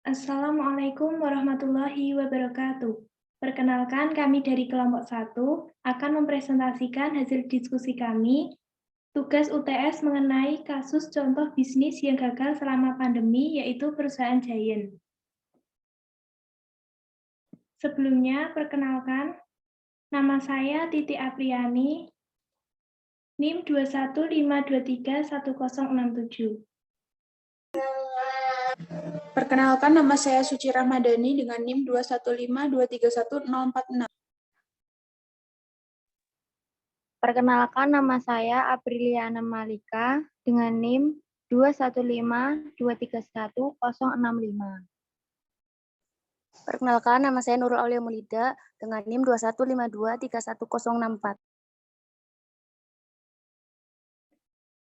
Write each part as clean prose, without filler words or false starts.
Assalamualaikum warahmatullahi wabarakatuh. Perkenalkan, kami dari kelompok 1 akan mempresentasikan hasil diskusi kami, tugas UTS mengenai kasus contoh bisnis yang gagal selama pandemi, yaitu perusahaan Giant. Sebelumnya, perkenalkan, nama saya Titi Apriani, NIM 215231067. Perkenalkan, nama saya Suci Rahmadani dengan NIM 215231046. Perkenalkan, nama saya Apriliana Malika dengan NIM 215231065. Perkenalkan, nama saya Nurul Aulia Mulida dengan NIM 215231064.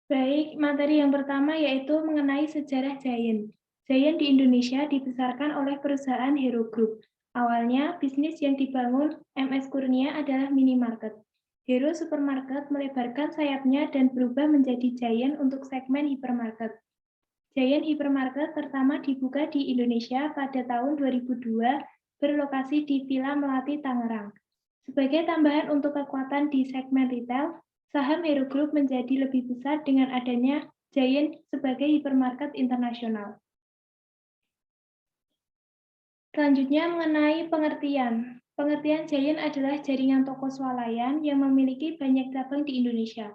Baik, materi yang pertama yaitu mengenai sejarah Giant. Giant di Indonesia dibesarkan oleh perusahaan Hero Group. Awalnya, bisnis yang dibangun MS Kurnia adalah minimarket. Hero Supermarket melebarkan sayapnya dan berubah menjadi Giant untuk segmen hipermarket. Giant Hypermarket pertama dibuka di Indonesia pada tahun 2002, berlokasi di Villa Melati, Tangerang. Sebagai tambahan untuk kekuatan di segmen retail, saham Hero Group menjadi lebih besar dengan adanya Giant sebagai hipermarket internasional. Selanjutnya mengenai pengertian. Pengertian Giant adalah jaringan toko swalayan yang memiliki banyak cabang di Indonesia.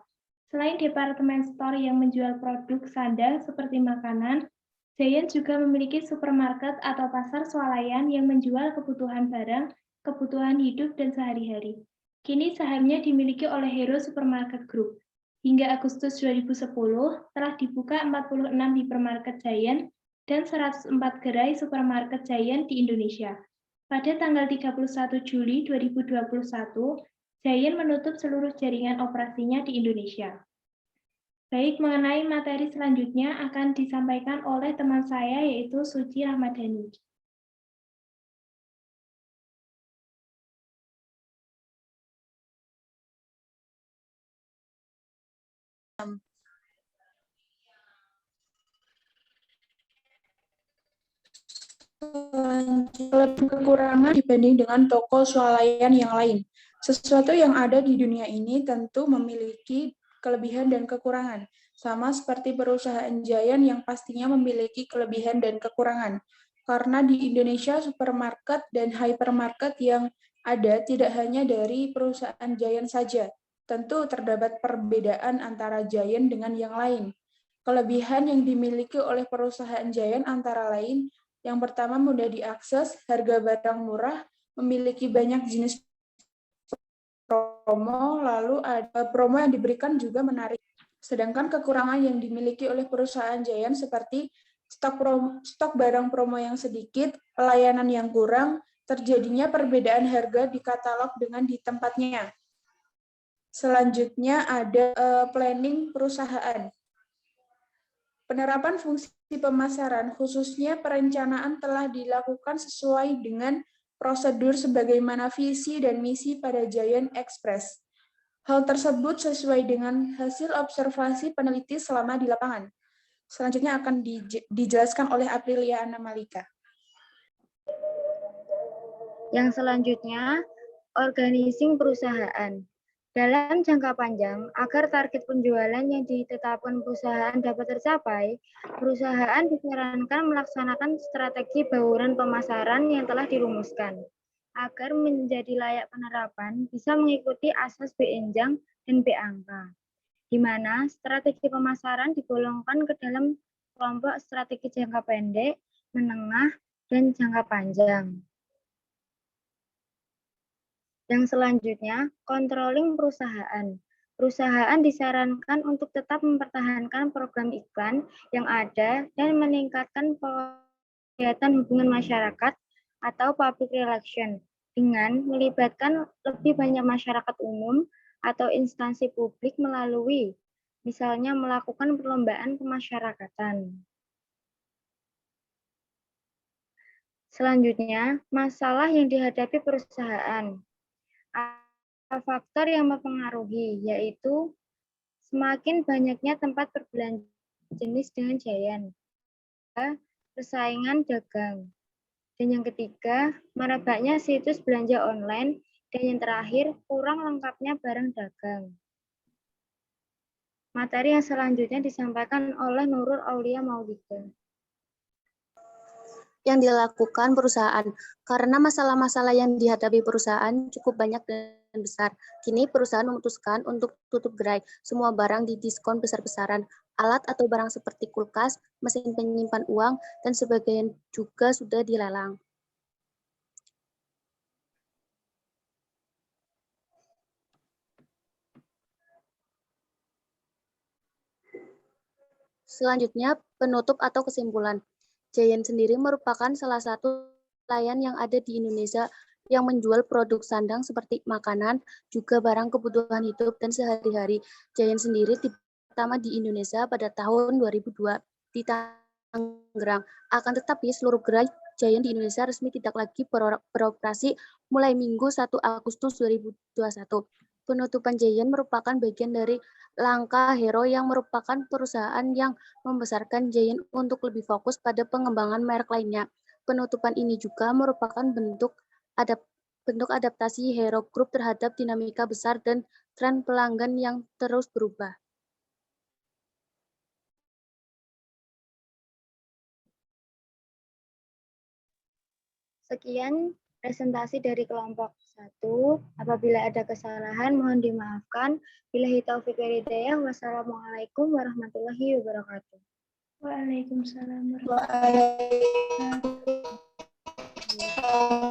Selain departemen store yang menjual produk sandal seperti makanan, Giant juga memiliki supermarket atau pasar swalayan yang menjual kebutuhan barang, kebutuhan hidup, dan sehari-hari. Kini sahamnya dimiliki oleh Hero Supermarket Group. Hingga Agustus 2010, telah dibuka 46 hipermarket Giant dan 104 gerai supermarket Giant di Indonesia. Pada tanggal 31 Juli 2021, Giant menutup seluruh jaringan operasinya di Indonesia. Baik, mengenai materi selanjutnya akan disampaikan oleh teman saya yaitu Suci Rahmadani. Kekurangan dibanding dengan toko swalayan yang lain. Sesuatu yang ada di dunia ini tentu memiliki kelebihan dan kekurangan, sama seperti perusahaan Giant yang pastinya memiliki kelebihan dan kekurangan. Karena di Indonesia supermarket dan hypermarket yang ada tidak hanya dari perusahaan Giant saja, tentu terdapat perbedaan antara Giant dengan yang lain. Kelebihan yang dimiliki oleh perusahaan Giant antara lain, yang pertama, mudah diakses, harga barang murah, memiliki banyak jenis promo, lalu ada promo yang diberikan juga menarik. Sedangkan kekurangan yang dimiliki oleh perusahaan Giant seperti stok barang promo yang sedikit, pelayanan yang kurang, terjadinya perbedaan harga di katalog dengan di tempatnya. Selanjutnya ada planning perusahaan. Penerapan fungsi pemasaran, khususnya perencanaan telah dilakukan sesuai dengan prosedur sebagaimana visi dan misi pada Giant Express. Hal tersebut sesuai dengan hasil observasi peneliti selama di lapangan. Selanjutnya akan dijelaskan oleh Apriliana Malika. Yang selanjutnya, organizing perusahaan. Dalam jangka panjang, agar target penjualan yang ditetapkan perusahaan dapat tercapai, perusahaan disarankan melaksanakan strategi bauran pemasaran yang telah dirumuskan. Agar menjadi layak penerapan, bisa mengikuti asas B enjang dan B angka, di mana strategi pemasaran digolongkan ke dalam kelompok strategi jangka pendek, menengah, dan jangka panjang. Yang selanjutnya, controlling perusahaan. Perusahaan disarankan untuk tetap mempertahankan program iklan yang ada dan meningkatkan kegiatan hubungan masyarakat atau public relation dengan melibatkan lebih banyak masyarakat umum atau instansi publik melalui, misalnya melakukan perlombaan kemasyarakatan. Selanjutnya, masalah yang dihadapi perusahaan. Faktor yang mempengaruhi, yaitu semakin banyaknya tempat berbelanja jenis dengan Giant, persaingan dagang. Dan yang ketiga, merebaknya situs belanja online. Dan yang terakhir, kurang lengkapnya barang dagang. Materi yang selanjutnya disampaikan oleh Nurul Aulia Maulida. Yang dilakukan perusahaan. Karena masalah-masalah yang dihadapi perusahaan cukup banyak dan besar. Kini perusahaan memutuskan untuk tutup gerai. Semua barang didiskon besar-besaran. Alat atau barang seperti kulkas, mesin penyimpan uang, dan sebagian juga sudah dilelang. Selanjutnya, penutup atau kesimpulan. Giant sendiri merupakan salah satu nelayan yang ada di Indonesia yang menjual produk sandang seperti makanan, juga barang kebutuhan hidup dan sehari-hari. Giant sendiri pertama di Indonesia pada tahun 2002 di Tangerang. Akan tetapi seluruh gerai Giant di Indonesia resmi tidak lagi beroperasi mulai Minggu 1 Agustus 2021. Penutupan Giant merupakan bagian dari langkah Hero yang merupakan perusahaan yang membesarkan Giant untuk lebih fokus pada pengembangan merek lainnya. Penutupan ini juga merupakan bentuk adaptasi Hero Group terhadap dinamika besar dan tren pelanggan yang terus berubah. Sekian presentasi dari kelompok 1. Apabila ada kesalahan, mohon dimaafkan. Billahi taufiq wal hidayah. Wassalamualaikum warahmatullahi wabarakatuh. Waalaikumsalam warahmatullahi wabarakatuh.